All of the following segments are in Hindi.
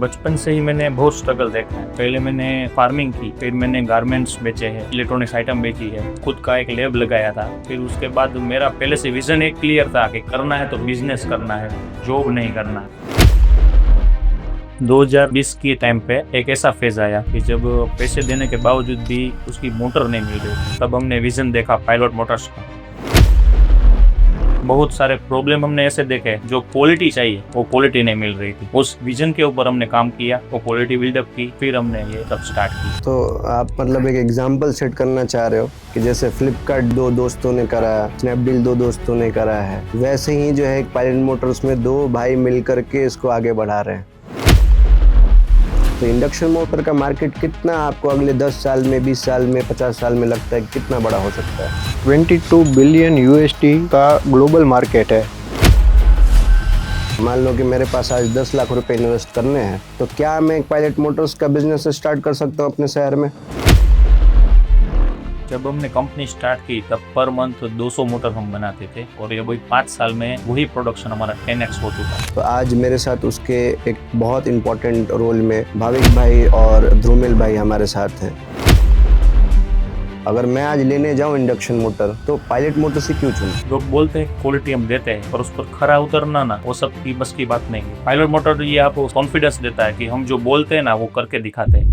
बचपन से ही मैंने बहुत स्ट्रगल देखा है। पहले मैंने फार्मिंग की, फिर मैंने गारमेंट्स बेचे हैं, इलेक्ट्रॉनिक्स आइटम बेची है, खुद का एक लैब लगाया था। फिर उसके बाद मेरा पहले से विजन एक क्लियर था कि करना है तो बिजनेस करना है, जॉब नहीं करना है। 2020 के टाइम पे एक ऐसा फेज आया कि जब पैसे देने के बावजूद भी उसकी मोटर नहीं मिल रही थी। तब हमने विजन देखा पायलट मोटर्स का। बहुत सारे प्रॉब्लम हमने ऐसे देखे, जो क्वालिटी चाहिए वो क्वालिटी नहीं मिल रही थी। उस विजन के ऊपर हमने काम किया, वो क्वालिटी बिल्डअप की, फिर हमने ये सब स्टार्ट की। तो आप मतलब एक एग्जांपल सेट करना चाह रहे हो कि जैसे फ्लिपकार्ट 2 दोस्तों ने करा, स्नैपडील 2 दोस्तों ने करा है, वैसे ही जो है एक पायलट मोटर्स में 2 भाई मिल करके इसको आगे बढ़ा रहे हैं। तो इंडक्शन मोटर का मार्केट कितना आपको अगले 10 साल में, 20 साल में, 50 साल में लगता है कितना बड़ा हो सकता है? 22 बिलियन USD का ग्लोबल मार्केट है। मान लो कि मेरे पास आज 10 लाख रुपए इन्वेस्ट करने हैं, तो क्या मैं एक पायलट मोटर्स का बिजनेस स्टार्ट कर सकता हूँ अपने शहर में? जब हमने कंपनी स्टार्ट की तब पर मंथ 200 मोटर हम बनाते थे, और ये वही 5 साल में वही प्रोडक्शन हमारा 10x हो चुका। तो आज मेरे साथ उसके एक बहुत इम्पोर्टेंट रोल में भाविक भाई और ध्रुमिल भाई हमारे साथ हैं। अगर मैं आज लेने जाऊं इंडक्शन मोटर, तो पायलट मोटर से क्यों चुनूं? लोग बोलते हैं क्वालिटी हम देते हैं, पर उस पर खरा उतरना ना, वो सब की बस की बात नहीं है। पायलट मोटर ये आपको कॉन्फिडेंस देता है कि हम जो बोलते हैं ना वो करके दिखाते हैं।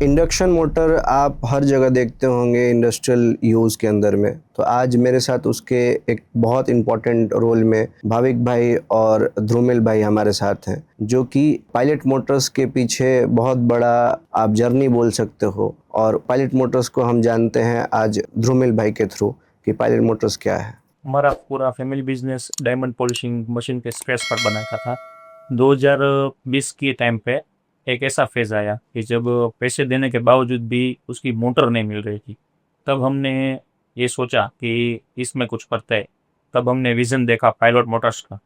इंडक्शन मोटर आप हर जगह देखते होंगे इंडस्ट्रियल यूज़ के अंदर में। तो आज मेरे साथ उसके एक बहुत इम्पोर्टेंट रोल में भाविक भाई और ध्रुमिल भाई हमारे साथ हैं, जो कि पायलट मोटर्स के पीछे बहुत बड़ा आप जर्नी बोल सकते हो। और पायलट मोटर्स को हम जानते हैं आज ध्रुमिल भाई के थ्रू कि पायलट मोटर्स क्या है। हमारा पूरा family business diamond polishing machine के स्पेयर पार्ट बनाया था। 2020 के टाइम पे एक ऐसा फेज आया कि जब पैसे देने के बावजूद भी उसकी मोटर नहीं मिल रही थी। तब हमने ये सोचा कि इसमें कुछ करते हैं। तब हमने विज़न देखा पायलट मोटर्स का।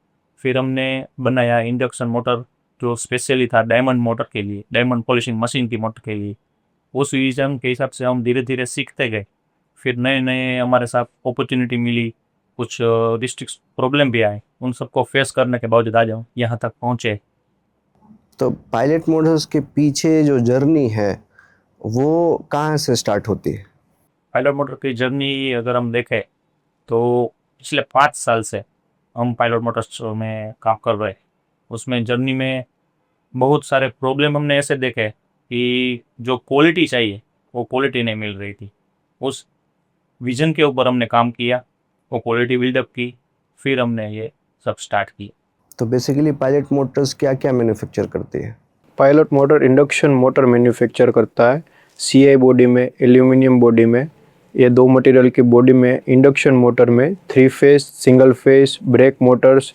फिर हमने बनाया इंडक्शन मोटर, जो स्पेशली था डायमंड मोटर के लिए, डायमंड पॉलिशिंग मशीन की मोटर के लिए। उस विज़न के हिसाब से हम धीरे धीरे सीखते गए। फिर नए नए हमारे साथ अपॉर्चुनिटी मिली, कुछ डिस्ट्रिक्ट प्रॉब्लम भी आए, उन सबको फेस करने के बावजूद आज हम यहाँ तक पहुँचे। तो पायलट मोटर्स के पीछे जो जर्नी है वो कहाँ से स्टार्ट होती है? पायलट मोटर की जर्नी अगर हम देखें तो पिछले 5 साल से हम पायलट मोटर्स में काम कर रहे हैं। उसमें जर्नी में बहुत सारे प्रॉब्लम हमने ऐसे देखे कि जो क्वालिटी चाहिए वो क्वालिटी नहीं मिल रही थी। उस विजन के ऊपर हमने काम किया, वो क्वालिटी बिल्डअप की, फिर हमने ये सब स्टार्ट किया। तो बेसिकली पायलट मोटर्स क्या क्या मैन्युफैक्चर करती है? Pilot motor induction motor manufacture करता है। CI बॉडी में, एल्यूमिनियम बॉडी में, ये 2 मटेरियल की बॉडी में। इंडक्शन मोटर में 3 phase, single phase, brake motors,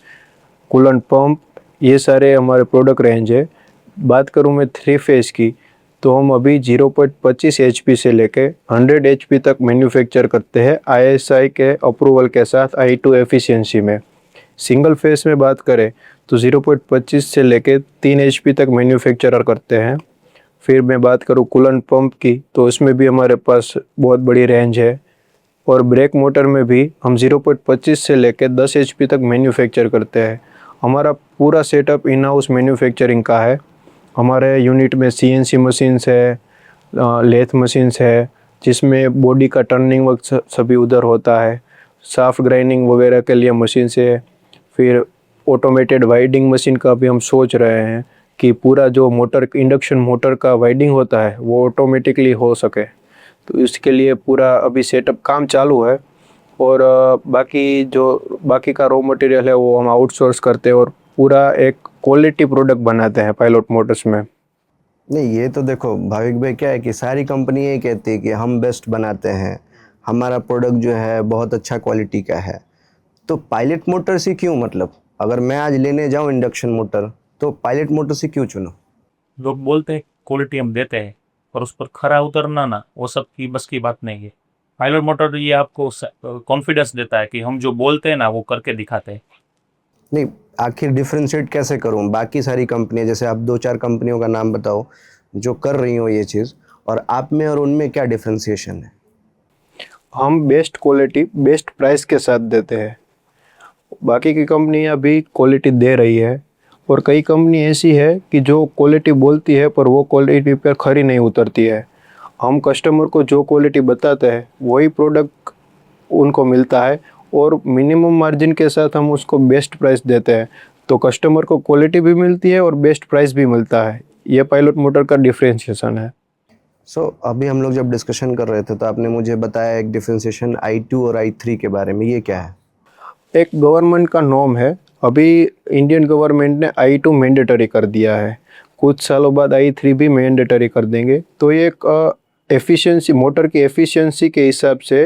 coolant pump, ये सारे हमारे प्रोडक्ट रेंज है। बात करूँ मैं 3 फेस की, तो हम अभी 0.25 HP से लेके 100 HP तक मैन्युफैक्चर करते हैं ISI के अप्रूवल के साथ I2 एफिशिएंसी में। सिंगल फेस में बात करें तो 0.25 से लेके 3 HP तक मैन्युफैक्चर करते हैं। फिर मैं बात करूँ कूलेंट पंप की, तो इसमें भी हमारे पास बहुत बड़ी रेंज है। और ब्रेक मोटर में भी हम 0.25 से लेके 10 HP तक मैन्युफैक्चर करते हैं। हमारा पूरा सेटअप इन हाउस मैन्युफैक्चरिंग का है। हमारे यूनिट में CNC मशीन्स है, लेथ मशीन्स है, जिसमें बॉडी का टर्निंग वक्त सभी उधर होता है। साफ्ट ग्राइंडिंग वगैरह के लिए मशीन से। फिर ऑटोमेटेड वाइडिंग मशीन का भी हम सोच रहे हैं कि पूरा जो मोटर, इंडक्शन मोटर का वाइडिंग होता है वो ऑटोमेटिकली हो सके। तो इसके लिए पूरा अभी सेटअप काम चालू है। और बाकी का रॉ मटेरियल है वो हम आउटसोर्स करते हैं और पूरा एक क्वालिटी प्रोडक्ट बनाते हैं पायलट मोटर्स में। नहीं, ये तो देखो भाविक भाई, क्या है कि सारी कंपनी ये कहती है कि हम बेस्ट बनाते हैं, हमारा प्रोडक्ट जो है बहुत अच्छा क्वालिटी का है। तो पायलट मोटर से क्यों, मतलब अगर मैं आज लेने जाऊं इंडक्शन मोटर, तो पायलट मोटर से क्यों चुनूं? लोग बोलते हैं क्वालिटी हम देते हैं, पर उस पर खरा उतरना ना, वो सब की बस की बात नहीं है। पायलट मोटर ये आपको कॉन्फिडेंस देता है कि हम जो बोलते हैं ना वो करके दिखाते हैं। नहीं, आखिर डिफ्रेंशिएट कैसे करूं बाकी सारी कंपनियां? जैसे आप 2-4 कंपनियों का नाम बताओ जो कर रही हो ये चीज़, और आप में और उनमें क्या डिफ्रेंशिएशन है? हम बेस्ट क्वालिटी बेस्ट प्राइस के साथ देते हैं। बाकी की कंपनियां भी क्वालिटी दे रही है, और कई कंपनी ऐसी है कि जो क्वालिटी बोलती है पर वो क्वालिटी पर खरी नहीं उतरती है। हम कस्टमर को जो क्वालिटी बताते हैं वही प्रोडक्ट उनको मिलता है और मिनिमम मार्जिन के साथ हम उसको बेस्ट प्राइस देते हैं, तो कस्टमर को क्वालिटी भी मिलती है और बेस्ट प्राइस भी मिलता है। ये पायलट मोटर का डिफरेंशिएशन है। अभी हम लोग जब डिस्कशन कर रहे थे तो आपने मुझे बताया एक डिफरेंशिएशन I2 और I3 के बारे में, ये क्या है? एक गवर्नमेंट का नॉर्म है, अभी इंडियन गवर्नमेंट ने I2 मैंडेटरी कर दिया है, कुछ सालों बाद I3 भी मैंडेटरी कर देंगे। तो ये एक एफिशिएंसी, मोटर की एफिशिएंसी के हिसाब से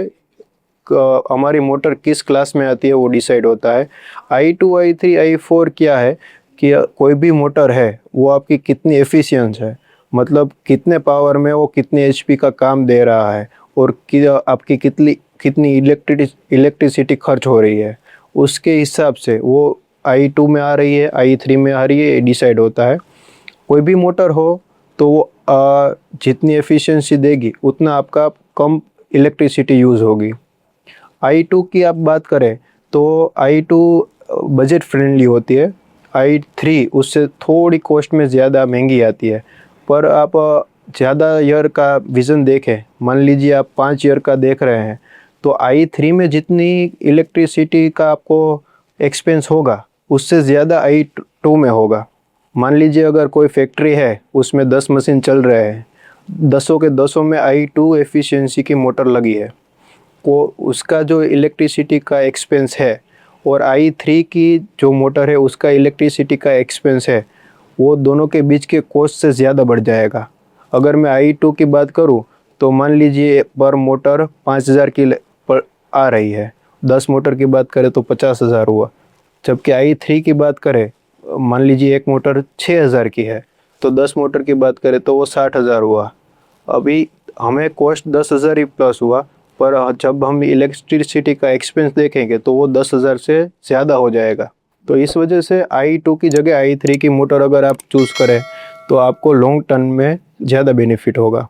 हमारी मोटर किस क्लास में आती है वो डिसाइड होता है। I2, I3, I4 क्या है कि कोई भी मोटर है वो आपकी कितनी एफिशिएंस है, मतलब कितने पावर में वो कितने HP का काम दे रहा है और आपकी कितनी इलेक्ट्रिसिटी खर्च हो रही है, उसके हिसाब से वो I2 में आ रही है, I3 में आ रही है, ये डिसाइड होता है। कोई भी मोटर हो तो वो जितनी एफिशिएंसी देगी उतना आपका कम इलेक्ट्रिसिटी यूज़ होगी। I2 की आप बात करें तो I2 बजट फ्रेंडली होती है, I3 उससे थोड़ी कॉस्ट में ज़्यादा महंगी आती है। पर आप ज़्यादा ईयर का विज़न देखें, मान लीजिए आप 5 ईयर का देख रहे हैं, तो I3 में जितनी इलेक्ट्रिसिटी का आपको एक्सपेंस होगा उससे ज़्यादा I2 में होगा। मान लीजिए अगर कोई फैक्ट्री है उसमें 10 मशीन चल रहे हैं, 10 के 10 में I2 एफिशिएंसी की मोटर लगी है, को उसका जो इलेक्ट्रिसिटी का एक्सपेंस है और I3 की जो मोटर है उसका इलेक्ट्रिसिटी का एक्सपेंस है, वो दोनों के बीच के कॉस्ट से ज़्यादा बढ़ जाएगा। अगर मैं I2 की बात करूँ तो मान लीजिए पर मोटर 5,000 की पर आ रही है, 10 मोटर की बात करें तो 50,000 हुआ। जबकि I3 की बात करें, मान लीजिए एक मोटर 6,000 की है तो 10 मोटर की बात करें तो वो 60,000 हुआ। अभी हमें कॉस्ट 10,000 ही प्लस हुआ, पर जब हम इलेक्ट्रिसिटी का एक्सपेंस देखेंगे तो वो 10,000 से ज़्यादा हो जाएगा। तो इस वजह से I2 की जगह I3 की मोटर अगर आप चूज़ करें तो आपको लॉन्ग टर्म में ज़्यादा बेनिफिट होगा।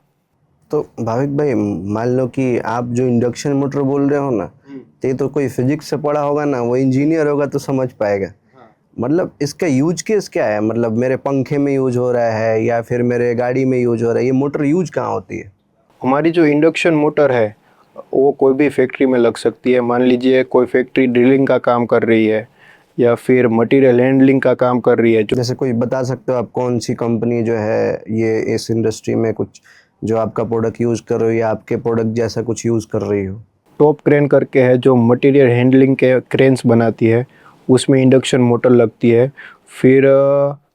तो भाविक भाई, मान लो कि आप जो इंडक्शन मोटर बोल रहे हो ना, तो ये तो कोई फिजिक्स से पढ़ा होगा ना, वो इंजीनियर होगा तो समझ पाएगा। मतलब इसका यूज केस क्या है? मतलब मेरे पंखे में यूज हो रहा है या फिर मेरे गाड़ी में यूज हो रहा है, ये मोटर यूज कहाँ होती है? हमारी जो इंडक्शन मोटर है वो कोई भी फैक्ट्री में लग सकती है। मान लीजिए कोई फैक्ट्री ड्रिलिंग का काम कर रही है या फिर मटेरियल हैंडलिंग का काम कर रही है। जैसे कोई बता सकते हो आप कौन सी कंपनी जो है ये इस इंडस्ट्री में कुछ जो आपका प्रोडक्ट यूज़ कर रही हो या आपके प्रोडक्ट जैसा कुछ यूज़ कर रही हो? टॉप क्रेन करके है जो मटेरियल हैंडलिंग के क्रेन्स बनाती है, उसमें इंडक्शन मोटर लगती है। फिर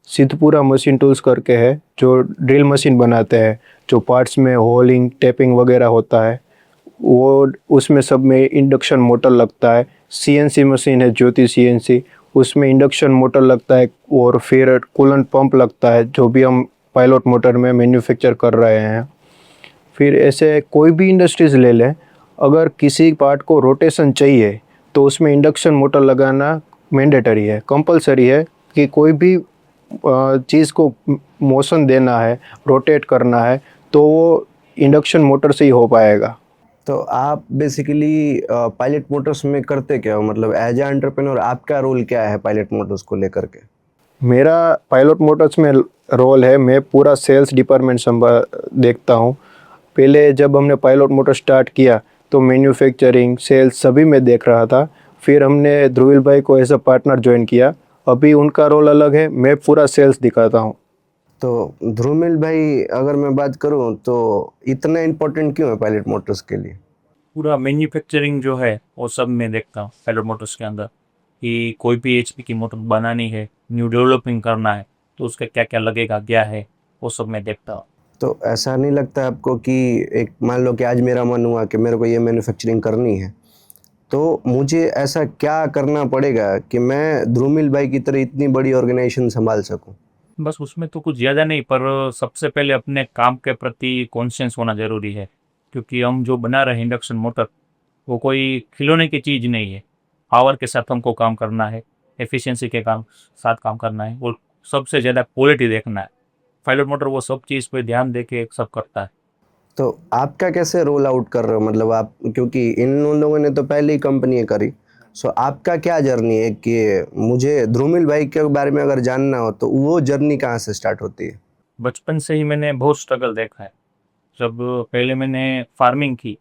सिद्धपुरा मशीन टूल्स करके है जो ड्रिल मशीन बनाते हैं, जो पार्ट्स में होलिंग टैपिंग वगैरह होता है, वो उसमें सब में इंडक्शन मोटर लगता है। CNC मशीन है ज्योति CNC, उसमें इंडक्शन मोटर लगता है। और फिर कूलेंट पंप लगता है जो भी हम पायलट मोटर में मैन्युफैक्चर कर रहे हैं। फिर ऐसे कोई भी इंडस्ट्रीज़ ले लें, अगर किसी पार्ट को रोटेशन चाहिए तो उसमें इंडक्शन मोटर लगाना मैंडेटरी है, कंपलसरी है कि कोई भी चीज़ को मोशन देना है, रोटेट करना है तो वो इंडक्शन मोटर से ही हो पाएगा। तो आप बेसिकली पायलट मोटर्स में करते क्या हो? मतलब एज ए एंटरप्रेन्योर आपका रोल क्या है पायलट मोटर्स को लेकर के? मेरा पायलट मोटर्स में रोल है, मैं पूरा सेल्स डिपार्टमेंट देखता हूँ। पहले जब हमने पायलट मोटर स्टार्ट किया तो मैन्युफैक्चरिंग सेल्स सभी में देख रहा था। फिर हमने ध्रुविल भाई को एज अ पार्टनर ज्वाइन किया, अभी उनका रोल अलग है, मैं पूरा सेल्स दिखाता हूँ। तो ध्रुमिल भाई, अगर मैं बात करूं तो इतना इम्पोर्टेंट क्यों है पायलट मोटर्स के लिए? पूरा मैन्युफैक्चरिंग जो है वो सब मैं देखता हूँ पायलट मोटर्स के अंदर, कि कोई भी HP की मोटर बनानी है, न्यू डेवलपिंग करना है तो उसका क्या क्या लगेगा, क्या है, वो सब मैं देखता हूँ। तो ऐसा नहीं लगता आपको कि एक मान लो कि आज मेरा मन हुआ कि मेरे को ये मैन्युफैक्चरिंग करनी है, तो मुझे ऐसा क्या करना पड़ेगा कि मैं ध्रुमिल भाई की तरह इतनी बड़ी ऑर्गेनाइजेशन संभाल सकूं? बस उसमें तो कुछ ज़्यादा नहीं, पर सबसे पहले अपने काम के प्रति कॉन्शियस होना ज़रूरी है, क्योंकि हम जो बना रहे हैं इंडक्शन मोटर, वो कोई खिलौने की चीज़ नहीं है। पावर के साथ हमको काम करना है, एफिशिएंसी के काम साथ काम करना है, और सबसे ज़्यादा क्वालिटी देखना है। पायलट मोटर वो सब चीज़ पे ध्यान दे के सब करता है। तो आपका कैसे रोल आउट कर रहे हो? मतलब आप, क्योंकि इन उन लोगों ने तो पहले ही कंपनी करी, सो आपका क्या जर्नी है कि मुझे ध्रुमिल भाई के बारे में अगर जानना हो तो वो जर्नी कहाँ से स्टार्ट होती है? बचपन से ही मैंने बहुत स्ट्रगल देखा है। जब पहले मैंने फार्मिंग की,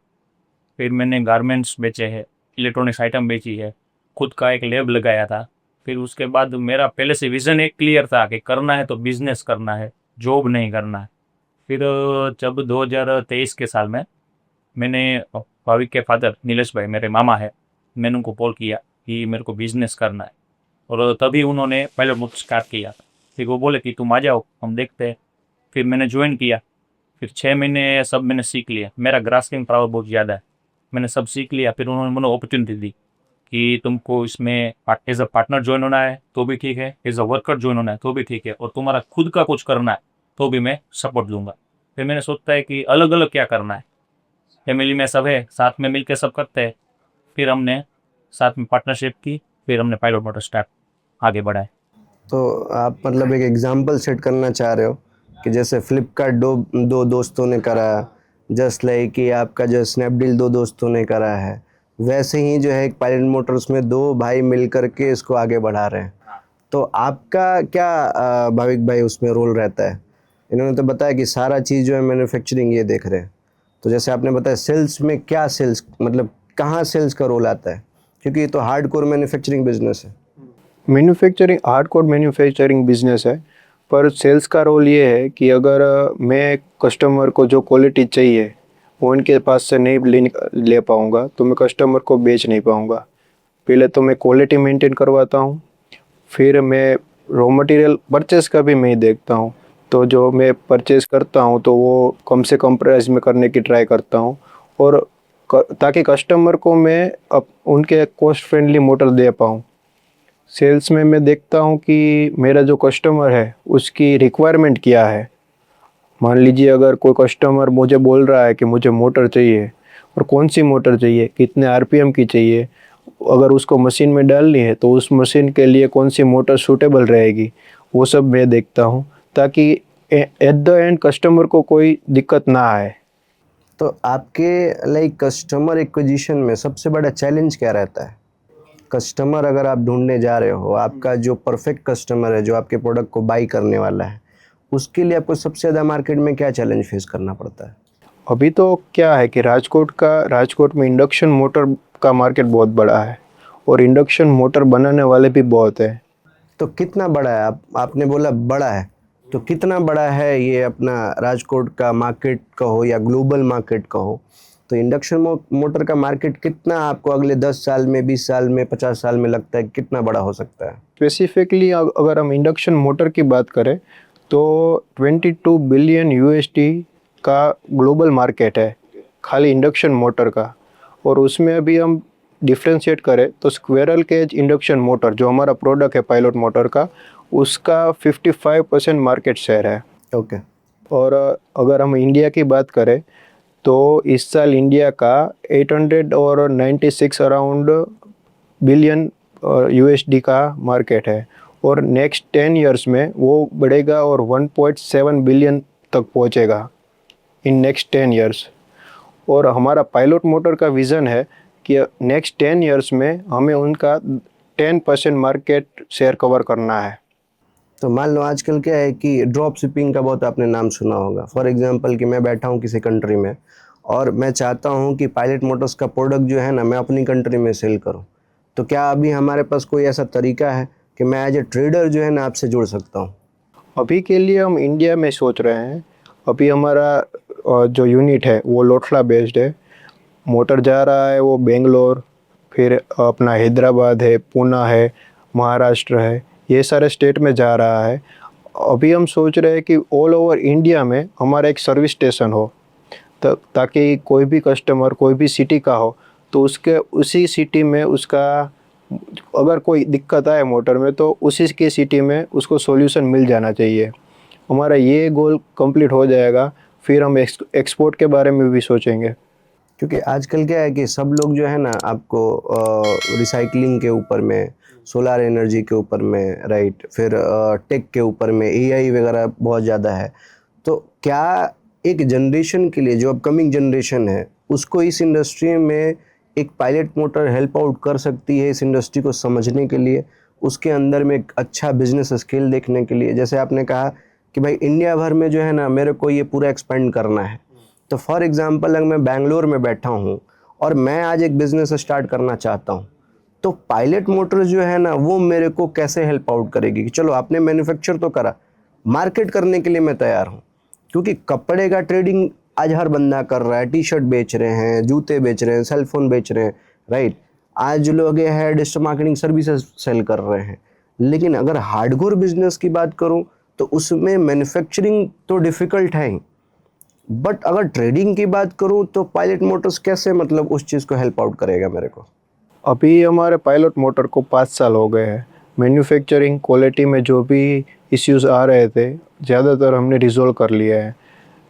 फिर मैंने गारमेंट्स बेचे हैं, इलेक्ट्रॉनिक्स आइटम बेची है, खुद का एक लैब लगाया था। फिर उसके बाद मेरा पहले से विज़न एक क्लियर था कि करना है तो बिजनेस करना है, जॉब नहीं करना है। फिर जब 2023 के साल में मैंने भाविक के फादर नीलेश भाई मेरे मामा है, मैंने उनको कॉल किया कि मेरे को बिजनेस करना है, और तभी उन्होंने पायलट मोटर स्टार्ट किया। फिर वो बोले कि तुम आ जाओ, हम देखते हैं। फिर मैंने ज्वाइन किया। फिर 6 महीने सब मैंने सीख लिया। मेरा ग्रास्पिंग पावर बहुत ज़्यादा है, मैंने सब सीख लिया। फिर उन्होंने मुझे अपॉर्चुनिटी दी कि तुमको इसमें एज अ पार्टनर ज्वाइन होना है तो भी ठीक है, एज अ वर्कर ज्वाइन होना है तो भी ठीक है, और तुम्हारा खुद का कुछ करना है तो भी मैं सपोर्ट दूंगा। फिर मैंने सोचता है कि अलग अलग क्या करना है, फैमिली में सब है, साथ में मिलकर सब करते हैं। फिर हमने साथ में पार्टनरशिप की, फिर हमने पायलट मोटर स्टार्ट आगे बढ़ाए। तो आप मतलब एक एग्जाम्पल सेट करना चाह रहे हो कि जैसे फ्लिपकार्ट दो दोस्तों ने करा, जस्ट लाइक कि आपका जो स्नैपडील दो दोस्तों ने करा है, वैसे ही जो है एक पायलट मोटर्स में दो भाई मिल करके इसको आगे बढ़ा रहे हैं। तो आपका क्या भाविक भाई उसमें रोल रहता है? इन्होंने तो बताया कि सारा चीज़ जो है मैन्युफैक्चरिंग ये देख रहे हैं, तो जैसे आपने बताया सेल्स में क्या सेल्स मतलब कहाँ सेल्स का रोल आता है, क्योंकि ये तो हार्डकोर मैन्युफैक्चरिंग बिजनेस है। मैन्युफैक्चरिंग हार्डकोर मैन्युफैक्चरिंग बिजनेस है, पर सेल्स का रोल ये है कि अगर मैं कस्टमर को जो क्वालिटी चाहिए वो उनके पास से नहीं ले पाऊँगा तो मैं कस्टमर को बेच नहीं पाऊँगा। पहले तो मैं क्वालिटी मेंटेन करवाता हूँ, फिर मैं रॉ मटेरियल परचेस का भी मैं ही देखता हूँ। तो जो मैं परचेस करता हूँ तो वो कम से कम प्राइस में करने की ट्राई करता हूँ, और ताकि कस्टमर को मैं उनके कॉस्ट फ्रेंडली मोटर दे पाऊँ। सेल्स में मैं देखता हूँ कि मेरा जो कस्टमर है उसकी रिक्वायरमेंट क्या है। मान लीजिए अगर कोई कस्टमर मुझे बोल रहा है कि मुझे मोटर चाहिए, और कौन सी मोटर चाहिए, कितने आरपीएम की चाहिए, अगर उसको मशीन में डालनी है तो उस मशीन के लिए कौन सी मोटर सूटेबल रहेगी, वो सब मैं देखता हूँ, ताकि एट द एंड कस्टमर को कोई दिक्कत ना आए। तो आपके लाइक कस्टमर एक्विजिशन में सबसे बड़ा चैलेंज क्या रहता है? कस्टमर अगर आप ढूंढने जा रहे हो, आपका जो परफेक्ट कस्टमर है जो आपके प्रोडक्ट को बाई करने वाला है, उसके लिए आपको सबसे ज़्यादा मार्केट में क्या चैलेंज फेस करना पड़ता है? अभी तो क्या है कि राजकोट में इंडक्शन मोटर का मार्केट बहुत बड़ा है, और इंडक्शन मोटर बनाने वाले भी बहुत है। तो कितना बड़ा है? आपने बोला बड़ा है, तो कितना बड़ा है ये अपना राजकोट का मार्केट कहो या ग्लोबल मार्केट कहो, तो इंडक्शन मोटर का मार्केट कितना आपको अगले 10 साल में, 20 साल में, 50 साल में लगता है कितना बड़ा हो सकता है? स्पेसिफिकली अगर हम इंडक्शन मोटर की बात करें तो 22 बिलियन यूएसडी का ग्लोबल मार्केट है खाली इंडक्शन मोटर का। और उसमें अभी हम डिफ्रेंशिएट करें तो स्क्वेरल केज इंडक्शन मोटर जो हमारा प्रोडक्ट है पायलट मोटर का, उसका 55% मार्केट शेयर है। ओके। और अगर हम इंडिया की बात करें तो इस साल इंडिया का 896 अराउंड बिलियन यूएसडी का मार्केट है, और नेक्स्ट 10 इयर्स में वो बढ़ेगा और 1.7 बिलियन तक पहुंचेगा इन नेक्स्ट 10 इयर्स। और हमारा पायलट मोटर का विज़न है कि नेक्स्ट 10 इयर्स में हमें उनका 10% मार्केट शेयर कवर करना है। तो मान लो आजकल क्या है कि ड्रॉप शिपिंग का बहुत आपने नाम सुना होगा। फॉर एग्जांपल कि मैं बैठा हूँ किसी कंट्री में और मैं चाहता हूँ कि पायलट मोटर्स का प्रोडक्ट जो है ना मैं अपनी कंट्री में सेल करूँ, तो क्या अभी हमारे पास कोई ऐसा तरीका है कि मैं एज ए ट्रेडर जो है ना आपसे जुड़ सकता हूँ? अभी के लिए हम इंडिया में सोच रहे हैं। अभी हमारा जो यूनिट है वो लोटला बेस्ड है। मोटर जा रहा है वो बेंगलोर, फिर अपना हैदराबाद है, पूना है, महाराष्ट्र है, ये सारे स्टेट में जा रहा है। अभी हम सोच रहे हैं कि ऑल ओवर इंडिया में हमारा एक सर्विस स्टेशन हो, ताकि कोई भी कस्टमर कोई भी सिटी का हो तो उसके उसी सिटी में उसका अगर कोई दिक्कत आए मोटर में तो उसी की सिटी में उसको सॉल्यूशन मिल जाना चाहिए। हमारा ये गोल कंप्लीट हो जाएगा, फिर हम एक्सपोर्ट के बारे में भी सोचेंगे। क्योंकि आजकल क्या है कि सब लोग जो है ना आपको रिसाइकलिंग के ऊपर में, सोलर एनर्जी के ऊपर में, राइट, फिर टेक के ऊपर में, एआई वगैरह बहुत ज़्यादा है। तो क्या एक जनरेशन के लिए जो अपकमिंग जनरेशन है उसको इस इंडस्ट्री में एक पायलट मोटर हेल्प आउट कर सकती है इस इंडस्ट्री को समझने के लिए, उसके अंदर में एक अच्छा बिजनेस स्केल देखने के लिए। जैसे आपने कहा कि भाई इंडिया भर में जो है ना मेरे को ये पूरा एक्सपेंड करना है, तो फॉर एग्जांपल अगर मैं बैंगलोर में बैठा हूँ और मैं आज एक बिज़नेस स्टार्ट करना चाहता हूँ, तो पायलट मोटर जो है ना वो मेरे को कैसे हेल्प आउट करेगी कि चलो आपने मैन्युफैक्चर तो करा, मार्केट करने के लिए मैं तैयार हूँ। क्योंकि कपड़े का ट्रेडिंग आज हर बंदा कर रहा है, टी शर्ट बेच रहे हैं, जूते बेच रहे हैं, सेल फोन बेच रहे हैं, राइट। आज लोग ये है डिजिटल मार्केटिंग सर्विसेज सेल कर रहे हैं। लेकिन अगर हार्डकोर बिजनेस की बात करूं तो उसमें मैन्युफैक्चरिंग तो डिफ़िकल्ट है ही, बट अगर ट्रेडिंग की बात करूं तो पायलट मोटर्स कैसे मतलब उस चीज़ को हेल्प आउट करेगा मेरे को। अभी हमारे पायलट मोटर को 5 साल हो गए हैं। मैन्युफैक्चरिंग क्वालिटी में जो भी इश्यूज आ रहे थे ज़्यादातर हमने रिजॉल्व कर लिया है।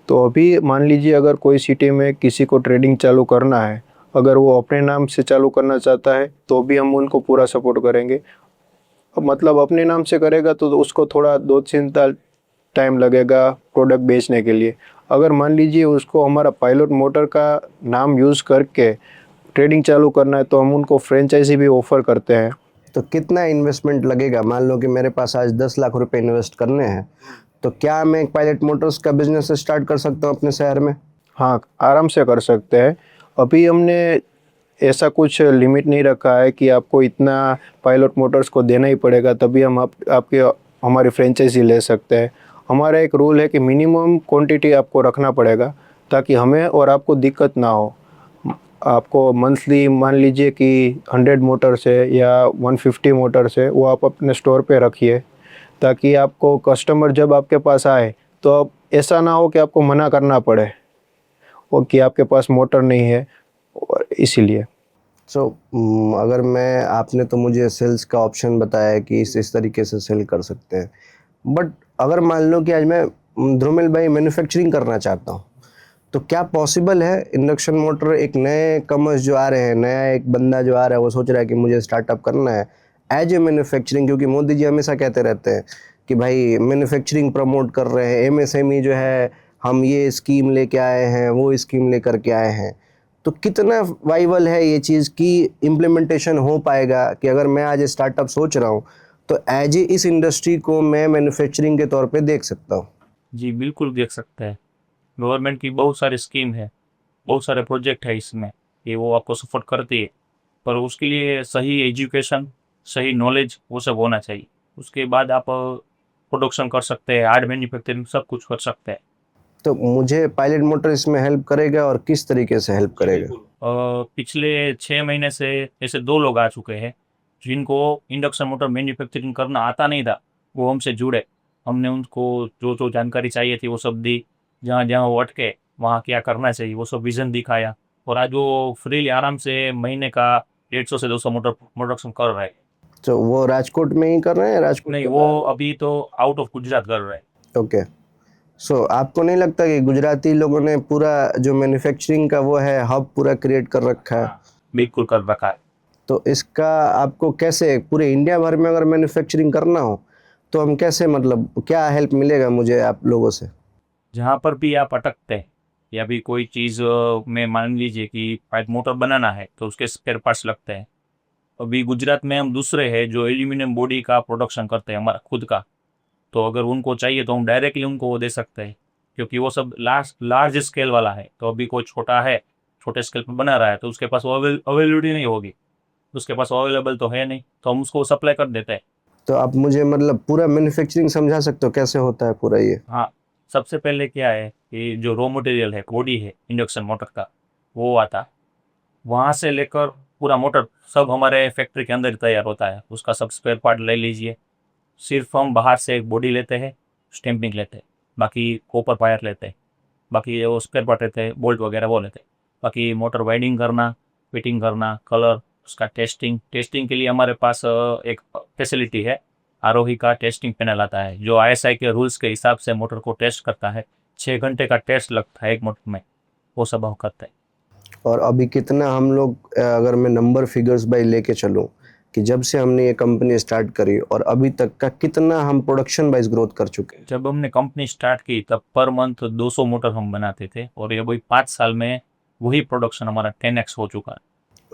तो अभी मान लीजिए अगर कोई सिटी में किसी को ट्रेडिंग चालू करना है, अगर वो अपने नाम से चालू करना चाहता है तो भी हम उनको पूरा सपोर्ट करेंगे। मतलब अपने नाम से करेगा तो उसको थोड़ा 2-3 साल टाइम लगेगा प्रोडक्ट बेचने के लिए। अगर मान लीजिए उसको हमारा पायलट मोटर का नाम यूज़ करके ट्रेडिंग चालू करना है तो हम उनको फ्रेंचाइजी भी ऑफ़र करते हैं। तो कितना इन्वेस्टमेंट लगेगा? मान लो कि मेरे पास आज 10 लाख रुपए इन्वेस्ट करने हैं, तो क्या मैं एक पायलट मोटर्स का बिजनेस स्टार्ट कर सकता हूँ अपने शहर में? हाँ, आराम से कर सकते हैं। अभी हमने ऐसा कुछ लिमिट नहीं रखा है कि आपको इतना पायलट मोटर्स को देना ही पड़ेगा तभी हम आपके हमारी फ्रेंचाइजी ले सकते हैं। हमारा एक रूल है कि मिनिमम क्वांटिटी आपको रखना पड़ेगा ताकि हमें और आपको दिक्कत ना हो। आपको मंथली मान लीजिए कि 100 मोटर्स है या 150 मोटर्स है, वो आप अपने स्टोर पे रखिए ताकि आपको कस्टमर जब आपके पास आए तो अब ऐसा ना हो कि आपको मना करना पड़े और कि आपके पास मोटर नहीं है, और इसीलिए। सो अगर मैं आपने तो मुझे सेल्स का ऑप्शन बताया है कि इस तरीके से सेल कर सकते हैं, बट अगर मान लो कि आज मैं ध्रुमिल भाई मैन्युफैक्चरिंग करना चाहता हूँ, तो क्या पॉसिबल है इंडक्शन मोटर एक नए कमर्स जो आ रहे हैं, नया एक बंदा जो आ रहा है वो सोच रहा है कि मुझे स्टार्टअप करना है एज ए मैन्युफैक्चरिंग, क्योंकि मोदी जी हमेशा कहते रहते हैं कि भाई मैन्युफैक्चरिंग प्रमोट कर रहे हैं, एमएसएमई जो है हम ये स्कीम लेके आए हैं, वो स्कीम लेकर के आए हैं, तो कितना वाइबल है ये चीज़ की इम्प्लीमेंटेशन हो पाएगा कि अगर मैं आज स्टार्टअप सोच रहा हूँ तो एज ए इस इंडस्ट्री को मैं मैन्युफैक्चरिंग के तौर पे देख सकता हूँ। जी बिल्कुल देख सकते हैं। गवर्नमेंट की बहुत सारी स्कीम है, बहुत सारे प्रोजेक्ट है इसमें, ये वो आपको सपोर्ट करती है, पर उसके लिए सही एजुकेशन, सही नॉलेज वो सब होना चाहिए। उसके बाद आप प्रोडक्शन कर सकते हैं, हार्ड मैन्युफैक्चरिंग सब कुछ कर सकते हैं। तो मुझे पायलट मोटर इसमें हेल्प करेगा और किस तरीके से हेल्प करेगा? पिछले 6 महीने से ऐसे 2 लोग आ चुके हैं जिनको इंडक्शन मोटर मैन्युफैक्चरिंग करना आता नहीं था, वो हमसे जुड़े। हमने उनको जो जो जानकारी चाहिए थी वो सब दी, जहाँ जहाँ वो अटके वहाँ क्या करना चाहिए वो सब विजन दिखाया, और आज वो फ्रीली आराम से महीने का 150 से 200 मोटर प्रोडक्शन कर रहे हैं। तो वो राजकोट में ही कर रहे हैं, राजकोट नहीं, के वो अभी तो आउट ऑफ गुजरात कर रहे हैं। ओके। सो आपको नहीं लगता कि गुजराती लोगों ने पूरा जो मैन्युफैक्चरिंग का वो है हब पूरा क्रिएट कर रखा है? हाँ, बिल्कुल कर रखा है। तो इसका आपको कैसे पूरे इंडिया भर में अगर मैन्युफैक्चरिंग करना हो तो हम कैसे मतलब क्या हेल्प मिलेगा मुझे आप लोगों से? जहाँ पर भी आप अटकते हैं या भी कोई चीज़ में मान लीजिए कि पाइप मोटर बनाना है तो उसके स्पेयर पार्ट्स लगते हैं। अभी गुजरात में हम दूसरे हैं जो एल्यूमिनियम बॉडी का प्रोडक्शन करते हैं हमारा खुद का, तो अगर उनको चाहिए तो हम डायरेक्टली उनको वो दे सकते हैं, क्योंकि वो सब लार्ज स्केल वाला है। तो अभी कोई छोटा है, छोटे स्केल पर बना रहा है तो उसके पास वो अवेलेबिलिटी नहीं होगी, उसके पास अवेलेबल तो है नहीं, तो हम उसको सप्लाई कर देते हैं। तो आप मुझे मतलब पूरा मैन्युफैक्चरिंग समझा सकते हो कैसे होता है पूरा ये? हाँ, सबसे पहले क्या है कि जो रॉ मटेरियल है, बॉडी है इंडक्शन मोटर का, वो आता, वहाँ से लेकर पूरा मोटर सब हमारे फैक्ट्री के अंदर ही तैयार होता है। उसका सब स्पेयर पार्ट ले लीजिए, सिर्फ हम बाहर से एक बॉडी लेते हैं, स्टैम्पिंग लेते हैं, बाकी कॉपर वायर लेते हैं, बाकी वो स्पेयर पार्ट रहते हैं, बोल्ट वगैरह वो लेते हैं। बाकी मोटर वाइंडिंग करना, फिटिंग करना, कलर, उसका टेस्टिंग, टेस्टिंग के लिए हमारे पास एक फैसिलिटी है, आरोही का टेस्टिंग पैनल आता है जो आईएसआई के रूल्स के हिसाब से मोटर को टेस्ट करता है। 6 घंटे का टेस्ट लगता है एक मोटर में, वो सब हम करते हैं। और अभी कितना हम लोग अगर मैं नंबर फिगर्स बाई लेके चलूँ कि जब से हमने ये कंपनी स्टार्ट करी और अभी तक का कितना हम प्रोडक्शन वाइज ग्रोथ कर चुके हैं? जब हमने कंपनी स्टार्ट की तब पर मंथ 200 मोटर हम बनाते थे, और ये वही 5 साल में वही प्रोडक्शन हमारा 10x हो चुका है।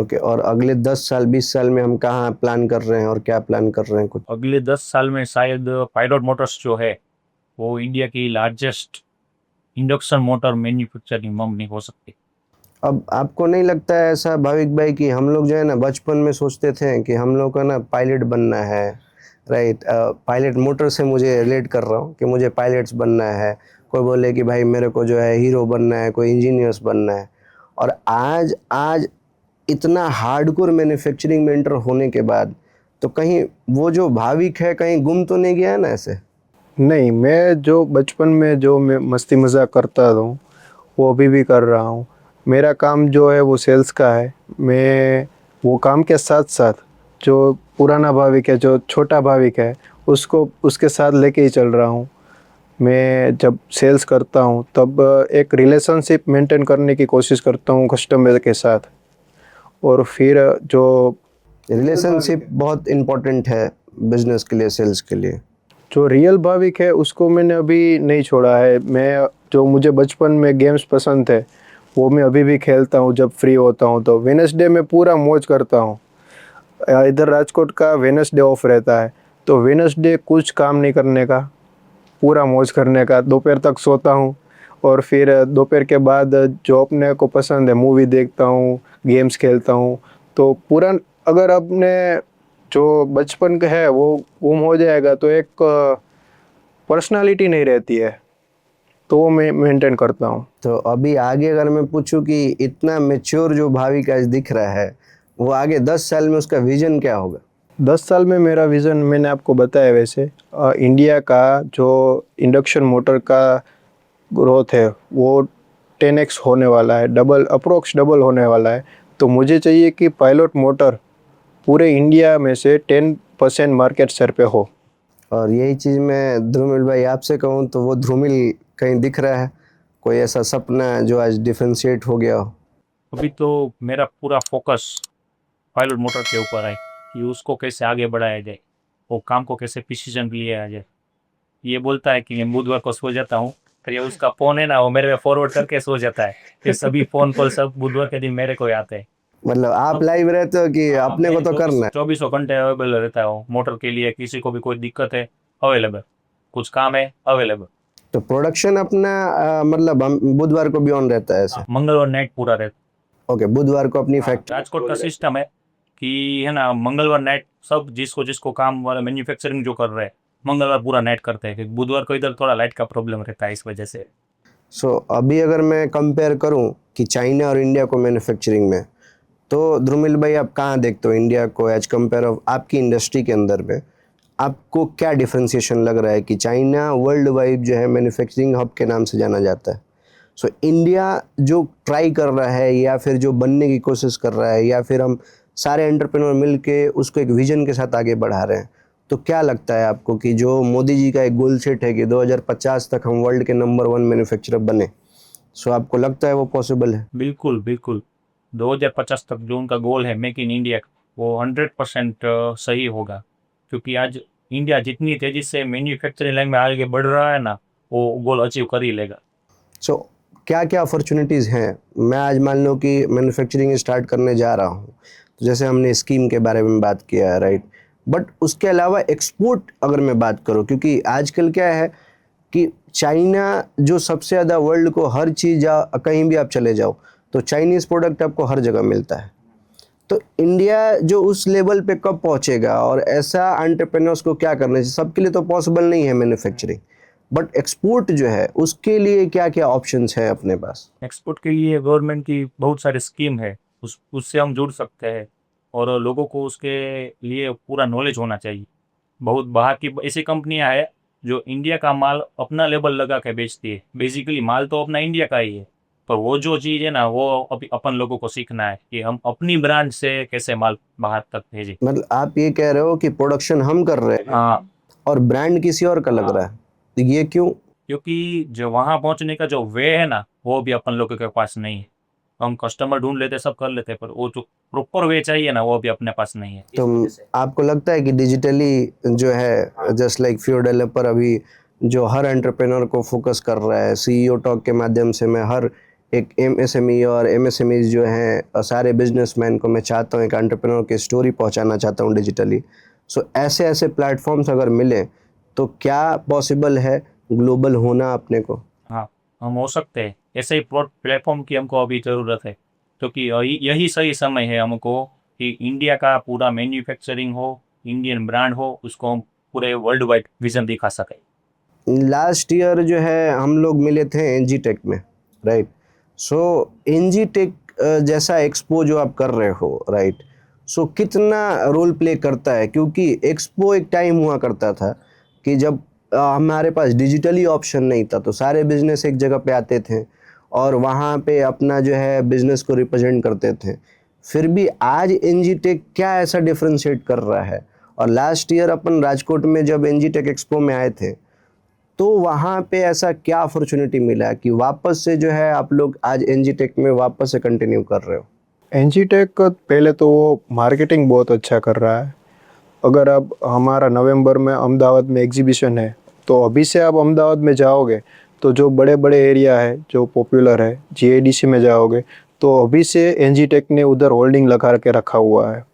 ओके, और अगले 10 साल 20 साल में हम कहाँ प्लान कर रहे हैं और क्या प्लान कर रहे हैं कुछ? अगले 10 साल में शायद पायलट मोटर्स जो है वो इंडिया की largest induction motor manufacturing company हो सकती है। अब आपको नहीं लगता है ऐसा भाविक भाई कि हम लोग जो है ना बचपन में सोचते थे कि हम लोग का ना पायलट बनना है, राइट? पायलट मोटर से मुझे रिलेट कर रहा हूँ कि मुझे पायलट्स बनना है, कोई बोले कि भाई मेरे को जो है हीरो बनना है, कोई इंजीनियर्स बनना है। और आज आज इतना हार्डकोर मैन्युफैक्चरिंग में एंटर होने के बाद तो कहीं वो जो भाविक है कहीं गुम तो नहीं गया है ना ऐसे? नहीं, मैं जो बचपन में जो मैं मस्ती मजाक करता था वो अभी भी कर रहा हूँ। मेरा काम जो है वो सेल्स का है। मैं वो काम के साथ साथ जो पुराना भाविक है, जो छोटा भाविक है, उसको उसके साथ लेके ही चल रहा हूँ। मैं जब सेल्स करता हूँ तब एक रिलेशनशिप मेंटेन करने की कोशिश करता हूँ कस्टमर के साथ। और फिर जो रिलेशनशिप बहुत इम्पोर्टेंट है बिजनेस के लिए, सेल्स के लिए। जो रियल भाविक है उसको मैंने अभी नहीं छोड़ा है। मैं जो मुझे बचपन में गेम्स पसंद थे वो मैं अभी भी खेलता हूँ। जब फ्री होता हूँ तो वेडनेसडे में पूरा मौज करता हूँ। इधर राजकोट का वेडनेसडे ऑफ रहता है तो वेडनेसडे कुछ काम नहीं करने का, पूरा मौज करने का। दोपहर तक सोता हूँ और फिर दोपहर के बाद जो अपने को पसंद है मूवी देखता हूँ, गेम्स खेलता हूँ। तो पूरा अगर अपने जो बचपन का है वो गुम हो जाएगा तो एक पर्सनालिटी नहीं रहती है, तो वो मैं मेंटेन करता हूँ। तो अभी आगे अगर मैं पूछूं कि इतना मेच्योर जो भाविक आज दिख रहा है वो आगे 10 साल में उसका विजन क्या होगा? 10 साल में मेरा विज़न मैंने आपको बताया वैसे। इंडिया का जो इंडक्शन मोटर का ग्रोथ है वो 10x होने वाला है, अप्रोक्स डबल होने वाला है। तो मुझे चाहिए कि पायलट मोटर पूरे इंडिया में से 10% मार्केट शेयर पे हो। और यही चीज़ मैं ध्रुमिल भाई आपसे कहूँ तो वो ध्रुमिल कहीं दिख रहा है, कोई ऐसा सपना जो आज डिफरेंशिएट हो गया हो? अभी तो मेरा पूरा फोकस पायलट मोटर के ऊपर है कि उसको कैसे आगे बढ़ाया जाए, वो काम को कैसे प्रिसीजन लिया जाए। ये बोलता है कि मैं बुधवार को सो जाता हूँ, फिर ये उसका फ़ोन है ना वो मेरे में फॉरवर्ड करके सो जाता है, फिर सभी फ़ोन कॉल सब बुधवार के दिन मेरे को ही आते हैं। मतलब आप लाइव रहते हो कि अपने को तो करना है? 24 घंटे अवेलेबल रहता है मोटर के लिए। किसी को भी कोई दिक्कत है अवेलेबल, कुछ काम है अवेलेबल। तो प्रोडक्शन अपना मतलब हम बुधवार को भी ऑन रहता है ऐसे? मंगलवार नाइट पूरा रहता ओके, बुधवार को अपनी है। फैक्ट्री। राजकोट का सिस्टम है कि है ना मंगलवार नाइट सब जिसको जिसको काम वाला मैन्युफैक्चरिंग जो कर रहे हैं मंगलवार पूरा नाइट करते हैं, क्योंकि बुधवार को इधर थोड़ा लाइट का प्रॉब्लम रहता है इस वजह से। सो अभी अगर मैं कंपेयर करूं कि चाइना और इंडिया को मैन्युफैक्चरिंग में, तो ध्रुमिल भाई आप कहाँ देखते हो इंडिया को एज कंपेयर ऑफ आपकी इंडस्ट्री के अंदर में? आपको क्या डिफरेंशिएशन लग रहा है कि चाइना वर्ल्ड वाइड जो है मैन्युफैक्चरिंग हब के नाम से जाना जाता है, सो इंडिया जो ट्राई कर रहा है या फिर जो बनने की कोशिश कर रहा है या फिर हम सारे एंटरप्रेन्योर मिल के उसको एक विजन के साथ आगे बढ़ा रहे हैं, तो क्या लगता है आपको कि जो मोदी जी का एक गोल सेट है कि 2050 तक हम वर्ल्ड के नंबर 1 मैन्युफैक्चरर बने, सो आपको लगता है वो पॉसिबल है? बिल्कुल बिल्कुल, 2050 तक जो उनका गोल है मेक इन इंडिया, वो 100% सही होगा। क्योंकि आज इंडिया जितनी तेज़ी से मैन्युफैक्चरिंग लाइन में आगे बढ़ रहा है ना, वो गोल अचीव कर ही लेगा। सो क्या क्या अपॉर्चुनिटीज़ हैं? मैं आज मान लो कि मैन्युफैक्चरिंग स्टार्ट करने जा रहा हूँ, तो जैसे हमने स्कीम के बारे में बात किया है, राइट? बट उसके अलावा एक्सपोर्ट अगर मैं बात करूँ, क्योंकि आजकल क्या है कि चाइना जो सबसे ज़्यादा वर्ल्ड को हर चीज़ कहीं भी आप चले जाओ तो चाइनीज़ प्रोडक्ट आपको हर जगह मिलता है। तो इंडिया जो उस लेवल पे कब पहुंचेगा और ऐसा एंटरप्रेन्योर्स को क्या करना चाहिए? सबके लिए तो पॉसिबल नहीं है मैन्युफैक्चरिंग, बट एक्सपोर्ट जो है उसके लिए क्या क्या ऑप्शंस है अपने पास? एक्सपोर्ट के लिए गवर्नमेंट की बहुत सारी स्कीम है, उससे हम जुड़ सकते हैं। और लोगों को उसके लिए पूरा नॉलेज होना चाहिए। बहुत बाहर की ऐसी कंपनियां हैं जो इंडिया का माल अपना लेबल लगा के बेचती है। बेसिकली माल तो अपना इंडिया का ही है, पर वो जो चीज़ है ना वो अभी अपन लोगों को सीखना है कि हम अपनी ब्रांड से कैसे माल बाहर तक भेजें। मतलब आप ये कह रहे हो कि प्रोडक्शन हम कर रहे हैं हाँ, और ब्रांड किसी और का लग रहा है, तो ये क्यों? क्योंकि जो वहाँ पहुँचने का जो वे है ना वो भी अपन लोगों के पास नहीं है। हम कस्टमर ढूंढ लेते सब कर लेते, पर वो जो प्रॉपर वे चाहिए ना वो भी अपने पास नहीं है। तो आपको लगता है कि डिजिटली जो है जस्ट लाइक फ्यू डेवलपर अभी जो हर एंटरप्रेन्योर को फोकस कर रहा है, सीईओ टॉक के माध्यम से मैं हर एक एमएसएमई और एमएसएमई जो हैं सारे बिजनेसमैन को मैं चाहता हूँ एक एंटरप्रेन्योर की स्टोरी पहुँचाना चाहता हूँ डिजिटली। सो ऐसे ऐसे प्लेटफॉर्म्स अगर मिले तो क्या पॉसिबल है ग्लोबल होना अपने को? हाँ, हम हो सकते हैं। ऐसे ही प्लेटफॉर्म की हमको अभी ज़रूरत है, क्योंकि यही सही समय है हमको कि इंडिया का पूरा मैन्युफैक्चरिंग हो, इंडियन ब्रांड हो, उसको हम पूरे वर्ल्ड वाइड विजन दिखा सकें। लास्ट ईयर जो है हम लोग मिले थे एनजी टेक में, राइट? सो एनजी टेक जैसा एक्सपो जो आप कर रहे हो, राइट? सो कितना रोल प्ले करता है? क्योंकि एक्सपो एक टाइम हुआ करता था कि जब हमारे पास डिजिटली ऑप्शन नहीं था तो सारे बिजनेस एक जगह पे आते थे और वहाँ पे अपना जो है बिजनेस को रिप्रेजेंट करते थे। फिर भी आज एनजी टेक क्या ऐसा डिफरेंशिएट कर रहा है? और लास्ट ईयर अपन राजकोट में जब एनजी टेक एक्सपो में आए थे तो वहाँ पे ऐसा क्या अपॉर्चुनिटी मिला कि वापस से जो है आप लोग आज एनजी टेक में वापस से कंटिन्यू कर रहे हो? एनजी टेक पहले तो वो मार्केटिंग बहुत अच्छा कर रहा है। अगर अब हमारा नवंबर में अहमदाबाद में एग्जीबिशन है, तो अभी से आप अहमदाबाद में जाओगे तो जो बड़े बड़े एरिया है जो पॉपुलर है, जीआईडीसी में जाओगे तो अभी से एनजी टेक ने उधर होल्डिंग लगा के रखा हुआ है।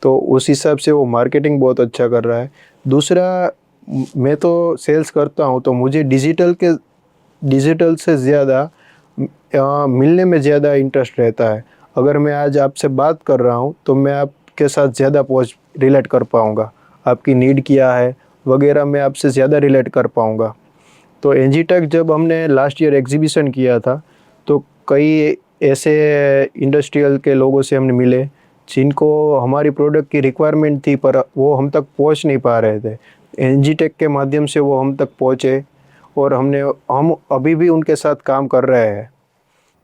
तो उस हिसाब से वो मार्केटिंग बहुत अच्छा कर रहा है। दूसरा, मैं तो सेल्स करता हूँ तो मुझे डिजिटल से ज़्यादा मिलने में ज़्यादा इंटरेस्ट रहता है। अगर मैं आज आपसे बात कर रहा हूँ तो मैं आपके साथ ज़्यादा पहुँच रिलेट कर पाऊँगा, आपकी नीड क्या है वगैरह मैं आपसे ज़्यादा रिलेट कर पाऊँगा। तो एनजी टेक जब हमने लास्ट ईयर एग्जीबिशन किया था तो कई ऐसे इंडस्ट्रियल के लोगों से हमने मिले जिनको हमारी प्रोडक्ट की रिक्वायरमेंट थी पर वो हम तक पहुंच नहीं पा रहे थे। एनजी टेक के माध्यम से वो हम तक पहुंचे और हम अभी भी उनके साथ काम कर रहे हैं।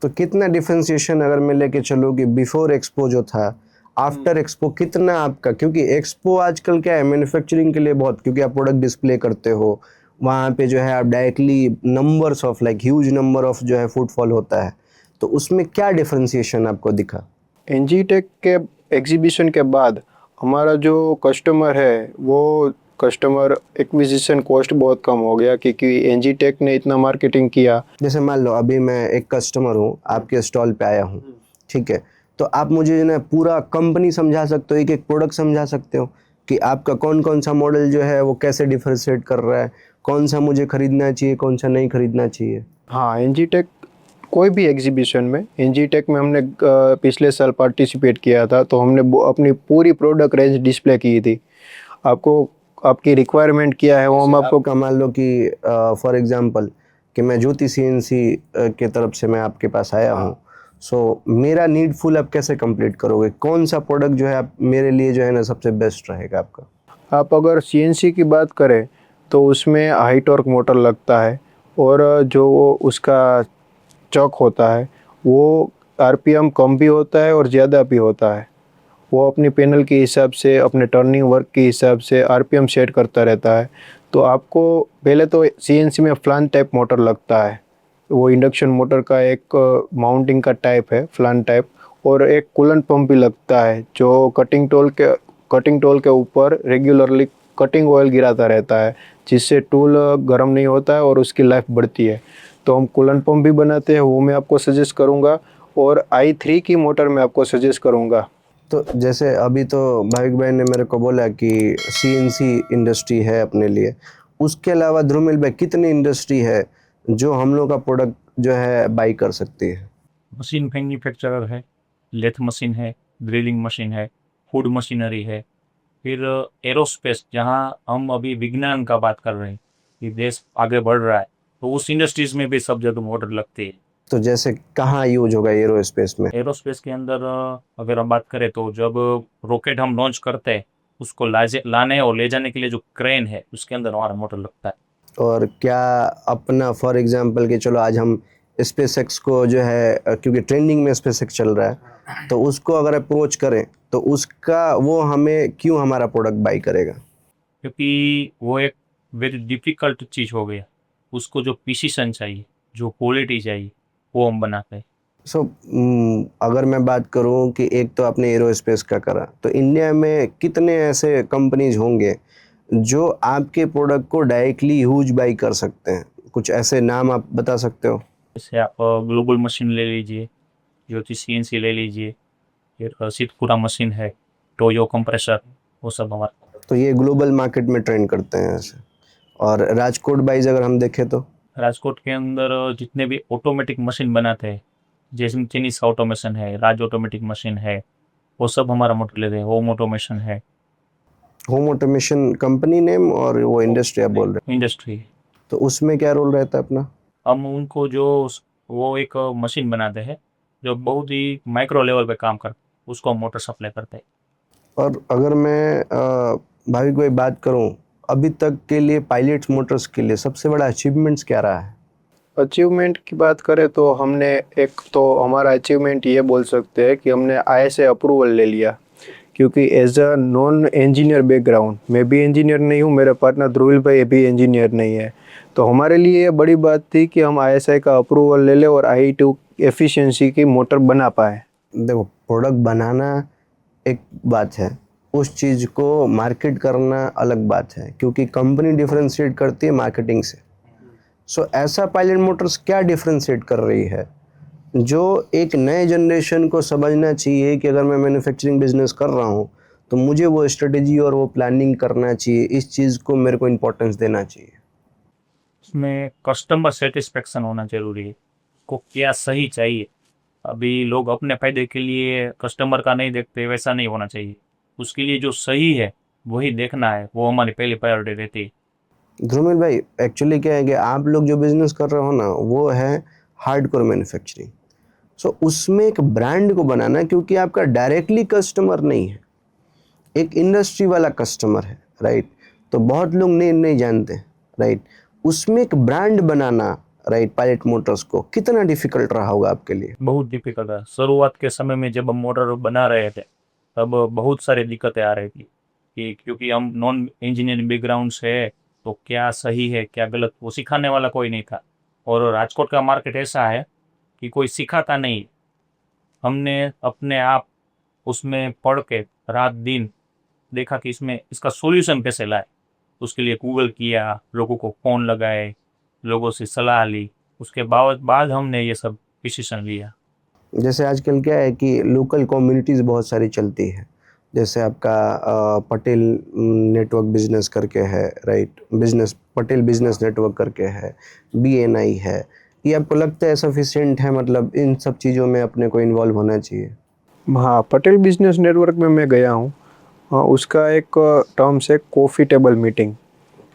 तो कितना डिफरेंशिएशन अगर मैं लेके चलूँ कि बिफोर एक्सपो जो था, आफ्टर एक्सपो कितना आपका? क्योंकि एक्सपो आजकल क्या है मैन्युफैक्चरिंग के लिए बहुत, क्योंकि आप प्रोडक्ट डिस्प्ले करते हो वहाँ पे जो है आप directly numbers of like huge number of जो है फुटफॉल होता है, तो उसमें क्या डिफरेंशिएशन आपको दिखा? एनजी टेक के एग्जीबिशन के बाद हमारा जो कस्टमर है वो कस्टमर एक्विजिशन कॉस्ट बहुत कम हो गया, क्योंकि एनजी टेक ने इतना मार्केटिंग किया। जैसे मान लो अभी मैं एक कस्टमर हूँ, आपके स्टॉल पे आया हूँ, ठीक है? तो आप मुझे जो है पूरा कंपनी समझा सकते हो, एक एक प्रोडक्ट समझा सकते हो कि आपका कौन कौन सा मॉडल जो है वो कैसे डिफरेंशिएट कर रहा है, कौन सा मुझे खरीदना चाहिए, कौन सा नहीं खरीदना चाहिए? हाँ, एनजी टेक कोई भी एग्जीबिशन में, एनजी टेक में हमने पिछले साल पार्टिसिपेट किया था तो हमने अपनी पूरी प्रोडक्ट रेंज डिस्प्ले की थी। आपको आपकी रिक्वायरमेंट क्या है वो हम आपको आपका मान लो कि फॉर एग्जांपल कि मैं ज्योति सीएनसी के तरफ से मैं आपके पास आया हूँ, सो मेरा नीडफुल आप कैसे कंप्लीट करोगे? कौन सा प्रोडक्ट जो है आप मेरे लिए जो है ना सबसे बेस्ट रहेगा आपका? आप अगर सीएनसी की बात करें तो उसमें हाई टॉर्क मोटर लगता है और जो उसका चॉक होता है वो आरपीएम कम भी होता है और ज़्यादा भी होता है। वो अपनी पैनल के हिसाब से, अपने टर्निंग वर्क के हिसाब से आरपीएम सेट करता रहता है। तो आपको पहले तो सीएनसी में फ्लान टाइप मोटर लगता है, वो इंडक्शन मोटर का एक माउंटिंग का टाइप है, फ्लान टाइप। और एक कूलेंट पंप भी लगता है जो कटिंग टोल के ऊपर रेगुलरली कटिंग ऑयल गिराता रहता है, जिससे टूल गर्म नहीं होता है और उसकी लाइफ बढ़ती है। तो हम कूलेंट पंप भी बनाते हैं, वो मैं आपको सजेस्ट करूँगा। और i3 की मोटर मैं आपको सजेस्ट करूँगा। तो जैसे अभी तो भाविक भाई ने मेरे को बोला कि सीएनसी इंडस्ट्री है अपने लिए, उसके अलावा ध्रुमिल भाई कितनी इंडस्ट्री है जो हम लोग का प्रोडक्ट जो है बाई कर सकती है? मशीन मैन्युफैक्चरर है, लेथ मशीन है, ड्रिलिंग मशीन है, फूड मशीनरी है, फिर एरोस्पेस, जहाँ हम अभी विज्ञान का बात कर रहे हैं कि देश आगे बढ़ रहा है, तो उस इंडस्ट्रीज में भी सब जगह मोटर लगती है। तो जैसे कहाँ यूज होगा एरोस्पेस में? एरोस्पेस के अंदर अगर हम बात करें तो जब रॉकेट हम लॉन्च करते हैं, उसको लाने और ले जाने के लिए जो क्रेन है उसके अंदर हमारा मोटर लगता है। और क्या अपना फॉर एग्जांपल कि चलो आज हम स्पेसएक्स को जो है क्योंकि ट्रेंडिंग में स्पेसएक्स चल रहा है, तो उसको अगर अप्रोच करें तो उसका वो हमें क्यों हमारा प्रोडक्ट बाई करेगा? क्योंकि वो एक वेरी डिफिकल्ट चीज़ हो गया, उसको जो प्रिसीशन चाहिए, जो क्वालिटी चाहिए, वो हम बनाते हैं। सो अगर मैं बात करूं कि एक तो आपने एरोस्पेस का करा, तो इंडिया में कितने ऐसे कंपनीज होंगे जो आपके प्रोडक्ट को डायरेक्टली यूज बाई कर सकते हैं? कुछ ऐसे नाम आप बता सकते हो? जैसे आप ग्लोबल मशीन ले लीजिए, ज्योति सीएनसी ले लीजिए, फिर सिद्धपुरा मशीन है, टोयो कंप्रेसर, वो सब हमारा। तो ये ग्लोबल मार्केट में ट्रेंड करते हैं ऐसे। और राजकोट वाइज अगर हम देखें तो राजकोट के अंदर जितने भी ऑटोमेटिक मशीन बनाते हैं, जैसे चिनीस ऑटोमेशन है, राज ऑटोमेटिक मशीन है, वो सब हमारा मटेरियल है। होम ऑटोमेशन है, होम ऑटोमेशन कंपनी नेम और वो इंडस्ट्री आप बोल रहे इंडस्ट्री। हैं, तो उसमें क्या रोल रहता है अपना? हम उनको जो वो एक मशीन बनाते हैं जो बहुत ही माइक्रो लेवल पे काम करते हैं, उसको हम मोटर सप्लाई करते हैं। और अगर मैं भाविक भाई बात करूं, अभी तक के लिए पायलट मोटर्स के लिए सबसे बड़ा अचीवमेंट्स क्या रहा है? अचीवमेंट की बात करें तो हमने एक तो हमारा अचीवमेंट ये बोल सकते हैं कि हमने ISA अप्रूवल ले लिया, क्योंकि as a non engineer background, मैं भी इंजीनियर नहीं हूँ, मेरे पार्टनर ध्रुवील भाई भी इंजीनियर नहीं है, तो हमारे लिए ये बड़ी बात थी कि हम ISA का अप्रूवल ले लें और IE2 एफिशिएंसी की मोटर बना पाए। देखो, प्रोडक्ट बनाना एक बात है, उस चीज़ को मार्केट करना अलग बात है, क्योंकि कंपनी डिफरेंशिएट करती है मार्केटिंग से। सो ऐसा पायलट मोटर्स क्या डिफरेंशिएट कर रही है जो एक नए जनरेशन को समझना चाहिए कि अगर मैं मैन्युफैक्चरिंग बिजनेस कर रहा हूँ तो मुझे वो स्ट्रेटेजी और वो प्लानिंग करना चाहिए, इस चीज़ को मेरे को इम्पोर्टेंस देना चाहिए। उसमें कस्टमर सेटिस्फेक्शन होना जरूरी है, को क्या सही चाहिए। अभी लोग अपने फायदे के लिए कस्टमर का नहीं देखते, वैसा नहीं होना चाहिए। उसके लिए जो सही है वही देखना है, वो हमारी पहली प्रायोरिटी रहती है। ध्रुमिल भाई, एक्चुअली क्या है कि आप लोग जो बिजनेस कर रहे हो ना, वो है हार्डकोर मैन्युफैक्चरिंग। सो उसमें एक ब्रांड को बनाना, क्योंकि आपका डायरेक्टली कस्टमर नहीं है, एक इंडस्ट्री वाला कस्टमर है, राइट? तो बहुत लोग नहीं जानते, राइट? उसमें एक ब्रांड बनाना, राइट, पायलट मोटर्स को कितना डिफिकल्ट रहा होगा आपके लिए? बहुत डिफिकल्ट है। शुरुआत के समय में जब हम मोटर बना रहे थे तब बहुत सारी दिक्कतें आ रही थी, कि क्योंकि हम नॉन इंजीनियरिंग बैकग्राउंड से है, तो क्या सही है क्या गलत वो सिखाने वाला कोई नहीं था। और राजकोट का मार्केट ऐसा है कि कोई सिखाता नहीं। हमने अपने आप उसमें पढ़ के रात दिन देखा कि इसमें इसका सॉल्यूशन कैसे लाए। उसके लिए गूगल किया, लोगों को फ़ोन लगाए, लोगों से सलाह ली, उसके बाद हमने ये सब डिसीजन लिया। जैसे आजकल क्या है कि लोकल कम्युनिटीज़ बहुत सारी चलती है, जैसे आपका पटेल नेटवर्क बिजनेस करके है, right? Business Patel business network करके है, BNI है। ये आपको लगता है सफिशिएंट है? मतलब इन सब चीज़ों में अपने को इन्वॉल्व होना चाहिए? हाँ, पटेल बिजनेस नेटवर्क में मैं गया हूँ। उसका एक टर्म्स है कॉफ़ी टेबल मीटिंग।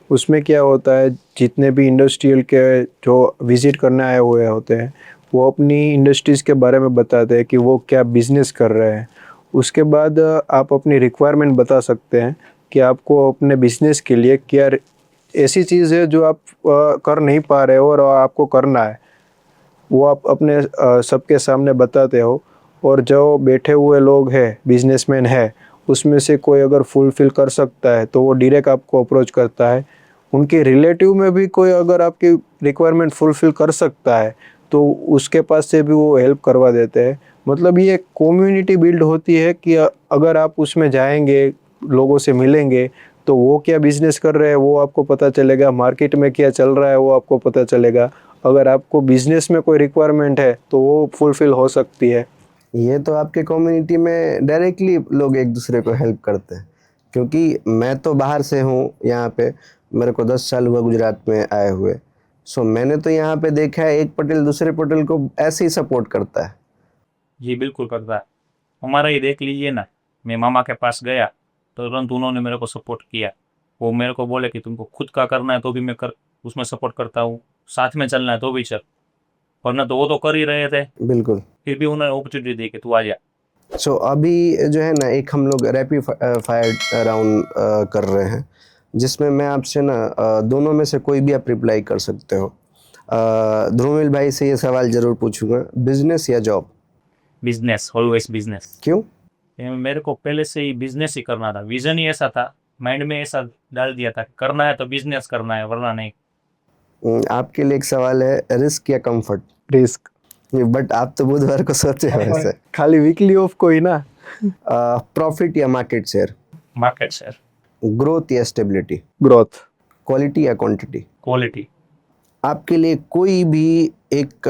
उसमें क्या होता है, जितने भी इंडस्ट्रियल के जो विज़िट करने आए हुए होते हैं, वो अपनी इंडस्ट्रीज़ के बारे में बताते हैं कि वो क्या बिज़नेस कर रहे हैं। उसके बाद आप अपनी रिक्वायरमेंट बता सकते हैं कि आपको अपने बिज़नेस के लिए क्या ऐसी चीज़ है जो आप कर नहीं पा रहे हो और आपको करना है, वो आप अपने सबके सामने बताते हो। और जो बैठे हुए लोग हैं, बिजनेसमैन है, उसमें से कोई अगर फुलफ़िल कर सकता है तो वो डायरेक्ट आपको अप्रोच करता है। उनके रिलेटिव में भी कोई अगर आपकी रिक्वायरमेंट फुलफ़िल कर सकता है तो उसके पास से भी वो हेल्प करवा देते हैं। मतलब ये कम्युनिटी बिल्ड होती है कि अगर आप उसमें जाएंगे, लोगों से मिलेंगे, तो वो क्या बिजनेस कर रहे हैं वो आपको पता चलेगा, मार्केट में क्या चल रहा है वो आपको पता चलेगा। अगर आपको बिजनेस में कोई रिक्वायरमेंट है तो वो फुलफ़िल हो सकती है। ये तो आपके कम्युनिटी में डायरेक्टली लोग एक दूसरे को हेल्प करते हैं, क्योंकि मैं तो बाहर से हूँ यहाँ पे, मेरे को 10 साल हुआ गुजरात में आए हुए। सो मैंने तो यहाँ पे देखा है एक पटेल दूसरे पटेल को ऐसे ही सपोर्ट करता है। जी बिल्कुल करता है। हमारा ही देख लीजिए ना, मैं मामा के पास गया तो तुरंत उन्होंने मेरे को सपोर्ट किया। वो मेरे को बोले कि तुमको खुद का करना है तो भी मैं कर उसमें सपोर्ट करता हूँ, साथ में चलना है तो भी चल। वरना तो वो तो कर ही रहे थे, बिल्कुल। फिर भी उन्होंने अपॉर्चुनिटी दी कि तू आ जा। सो अभी जो है ना, एक हम लोग रैपिड फायर राउंड कर रहे हैं, जिसमें मैं आपसे ना दोनों में से कोई भी आप रिप्लाई कर सकते हो। ध्रुमिल भाई से ये सवाल ज़रूर पूछूंगा, बिजनेस या जॉब? Business, always business. क्यों? मेरे को पहले से ही बिजनेस ही करना था, विजन ही ऐसा था, माइंड में ऐसा डाल दिया था कि करना है तो बिजनेस करना है, वरना नहीं। आपके लिए एक सवाल है, रिस्क या कंफर्ट? रिस्क। बट आप तो बुधवार को सोते हो ऐसे। खाली वीकली ऑफ को ही ना। प्रॉफिट या market share? Market share. Growth या स्टेबिलिटी? ग्रोथ। क्वालिटी या क्वांटिटी? क्वालिटी। आपके लिए कोई भी एक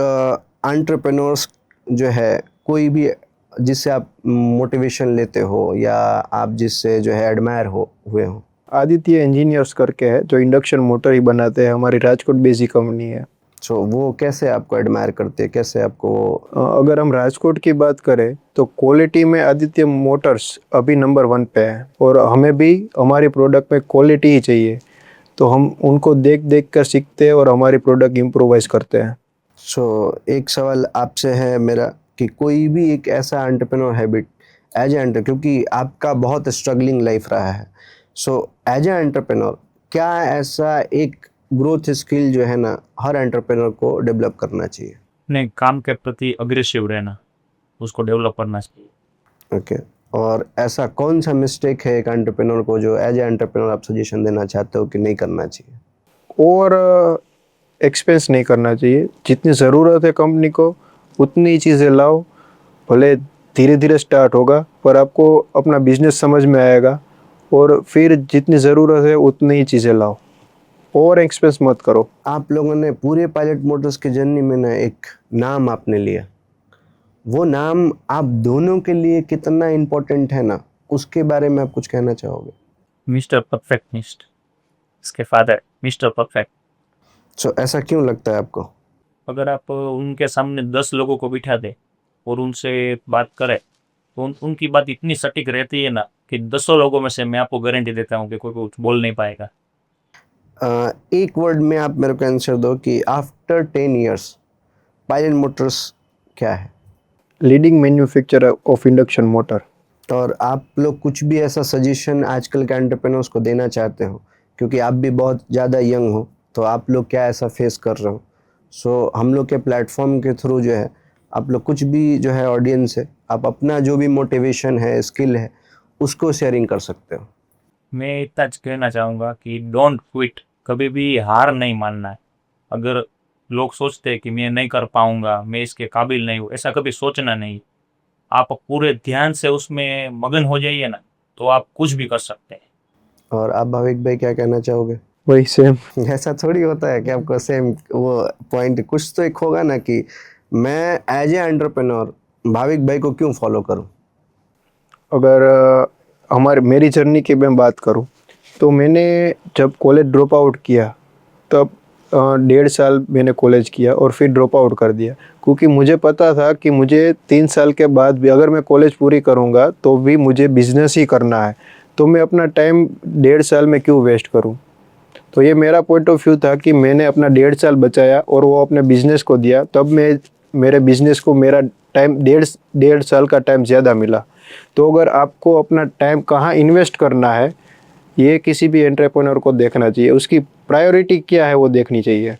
एंटरप्रेन्योर्स जो है, कोई भी जिससे आप मोटिवेशन लेते हो या आप जिससे जो है एडमायर हो हुए हो? आदित्य इंजीनियर्स करके है जो इंडक्शन मोटर ही बनाते हैं, हमारी राजकोट बेसिक कंपनी है। सो वो कैसे आपको एडमायर करते हैं, कैसे आपको अगर हम राजकोट की बात करें तो क्वालिटी में आदित्य मोटर्स अभी नंबर 1 पे है, और हमें भी हमारी प्रोडक्ट में क्वालिटी ही चाहिए, तो हम उनको देख देख कर सीखते हैं और हमारी प्रोडक्ट इम्प्रोवाइज करते हैं। सो एक सवाल आपसे है मेरा कि कोई भी एक ऐसा entrepreneur habit as a enter, क्योंकि आपका बहुत स्ट्रगलिंग लाइफ रहा है, सो एज ए एंटरप्रेन्योर क्या ऐसा एक ग्रोथ स्किल जो है ना हर एंटरप्रेन्योर को डेवलप करना चाहिए? अपने काम के प्रति अग्रेसिव रहना, उसको डेवलप करना चाहिए। ओके, और ऐसा कौन सा मिस्टेक है एक एंटरप्रेन्योर को जो एज ए एंटरप्रेन्योर आप सजेशन देना चाहते हो कि नहीं करना चाहिए? और एक्सपेंस नहीं करना चाहिए, जितनी ज़रूरत है कंपनी को उतनी ही चीज़ें लाओ, भले धीरे धीरे स्टार्ट होगा पर आपको अपना बिजनेस समझ में आएगा, और फिर जितनी ज़रूरत है उतनी ही चीज़ें लाओ, और एक्सपेंस मत करो। आप लोगों ने पूरे पायलट मोटर्स की जर्नी में ना एक नाम आपने लिया, वो नाम आप दोनों के लिए कितना इम्पोर्टेंट है ना, उसके बारे में आप कुछ कहना चाहोगे? मिस्टर परफेक्टनिस्ट, इसके फादर मिस्टर परफेक्ट। सो ऐसा क्यों लगता है आपको? अगर आप उनके सामने 10 लोगों को बिठा दे और उनसे बात करें तो उनकी बात इतनी सटीक रहती है ना कि 10 लोगों में से मैं आपको गारंटी देता हूँ कि कोई कुछ बोल नहीं पाएगा। एक वर्ड में आप मेरे को आंसर दो कि आफ्टर 10 इयर्स पायलट मोटर्स क्या है? Leading manufacturer of induction motor. और आप लोग कुछ भी ऐसा सजेशन आजकल के एंटरप्रेन्योर्स को देना चाहते हो, क्योंकि आप भी बहुत ज़्यादा यंग हो, तो आप लोग क्या ऐसा फेस कर रहे हो? सो हम लोग के प्लेटफॉर्म के थ्रू जो है आप लोग कुछ भी जो है ऑडियंस है, आप अपना जो भी मोटिवेशन है, स्किल है, उसको शेयरिंग कर सकते हो। मैं इतना कहना चाहूँगा कि डोंट क्विट, कभी भी हार नहीं मानना है। अगर लोग सोचते हैं कि मैं नहीं कर पाऊँगा, मैं इसके काबिल नहीं हूँ, ऐसा कभी सोचना नहीं। आप पूरे ध्यान से उसमें मगन हो जाइए ना, तो आप कुछ भी कर सकते हैं। और आप भाविक भाई क्या कहना चाहोगे? वही सेम। ऐसा थोड़ी होता है कि आपको सेम वो पॉइंट, कुछ तो एक होगा ना कि मैं एज ए एंटरप्रेन्योर भाविक भाई को क्यों फॉलो करूं? अगर मेरी जर्नी की मैं बात करूं तो मैंने जब कॉलेज ड्रॉप आउट किया तब 1.5 साल मैंने कॉलेज किया और फिर ड्रॉप आउट कर दिया, क्योंकि मुझे पता था कि मुझे 3 साल के बाद भी अगर मैं कॉलेज पूरी करूंगा तो भी मुझे बिजनेस ही करना है, तो मैं अपना टाइम 1.5 साल में क्यों वेस्ट करूं। तो ये मेरा पॉइंट ऑफ व्यू था कि मैंने अपना 1.5 साल बचाया और वो अपने बिजनेस को दिया, तब मैं मेरे बिजनेस को मेरा टाइम 1.5 साल का टाइम ज़्यादा मिला। तो अगर आपको अपना टाइम कहाँ इन्वेस्ट करना है, ये किसी भी एंटरप्रेन्योर को देखना चाहिए, उसकी प्रायोरिटी क्या है वो देखनी चाहिए।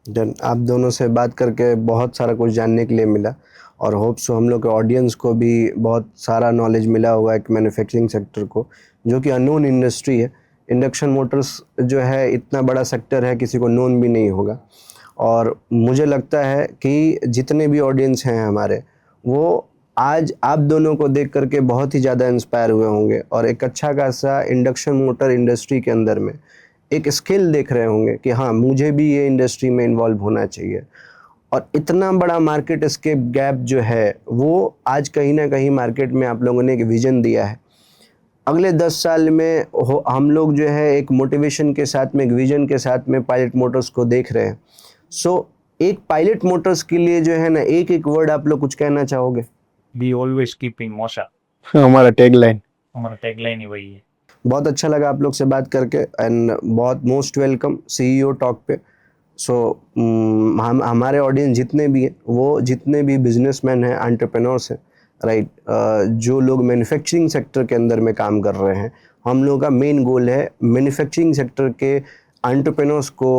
डन, आप दोनों से बात करके बहुत सारा कुछ जानने के लिए मिला, और होप सो हम लोग के ऑडियंस को भी बहुत सारा नॉलेज मिला होगा एक मैन्युफैक्चरिंग सेक्टर को, जो कि अननोन इंडस्ट्री है। इंडक्शन मोटर्स जो है इतना बड़ा सेक्टर है, किसी को नोन भी नहीं होगा। और मुझे लगता है कि जितने भी ऑडियंस हैं हमारे, वो आज आप दोनों को देख करके बहुत ही ज़्यादा इंस्पायर हुए होंगे, और एक अच्छा खासा इंडक्शन मोटर इंडस्ट्री के अंदर में एक स्किल देख रहे होंगे कि हाँ, मुझे भी ये इंडस्ट्री में इन्वॉल्व होना चाहिए। और इतना बड़ा मार्केट स्केप गैप जो है, वो आज कहीं ना कहीं मार्केट में आप लोगों ने एक विजन दिया है। अगले 10 साल में हम लोग जो है एक मोटिवेशन के साथ में, एक विजन के साथ में पायलट मोटर्स को देख रहे हैं। सो एक पायलट मोटर्स के लिए जो है ना, एक एक वर्ड आप लोग कुछ कहना चाहोगे? बी ऑलवेज कीपिंग मोशा, हमारा टैगलाइन। हमारा टैगलाइन ही वही है। बहुत अच्छा लगा आप लोग से बात करके, एंड बहुत मोस्ट वेलकम सीईओ टॉक पे। सो हम हमारे ऑडियंस जितने भी हैं, वो जितने भी बिजनेसमैन हैं, एंटरप्रेन्योर्स हैं, राइट, जो लोग मैन्युफैक्चरिंग सेक्टर के अंदर में काम कर रहे हैं, हम लोगों का मेन गोल है मैन्युफैक्चरिंग सेक्टर के एंटरप्रेन्योर्स को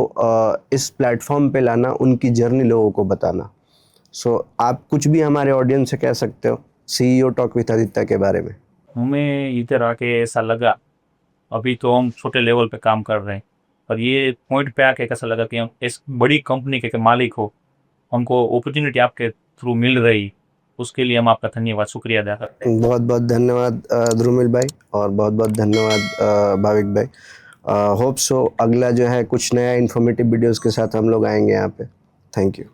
इस प्लेटफॉर्म पे लाना, उनकी जर्नी लोगों को बताना। सो आप कुछ भी हमारे ऑडियंस से कह सकते हो सीईओ टॉक विद आदित्य के बारे में? हमें इधर आके ऐसा लगा, अभी तो हम छोटे लेवल पे काम कर रहे हैं, और ये पॉइंट पे आके कैसा लगा कि हम इस बड़ी कंपनी के मालिक हो, हमको अपॉर्चुनिटी आपके थ्रू मिल रही, उसके लिए हम आपका धन्यवाद, शुक्रिया अदा करते हैं। बहुत बहुत धन्यवाद ध्रुमिल भाई, और बहुत बहुत धन्यवाद भाविक भाई। होप सो अगला जो है कुछ नया इन्फॉर्मेटिव वीडियोस के साथ हम लोग आएंगे यहाँ पे। Thank you.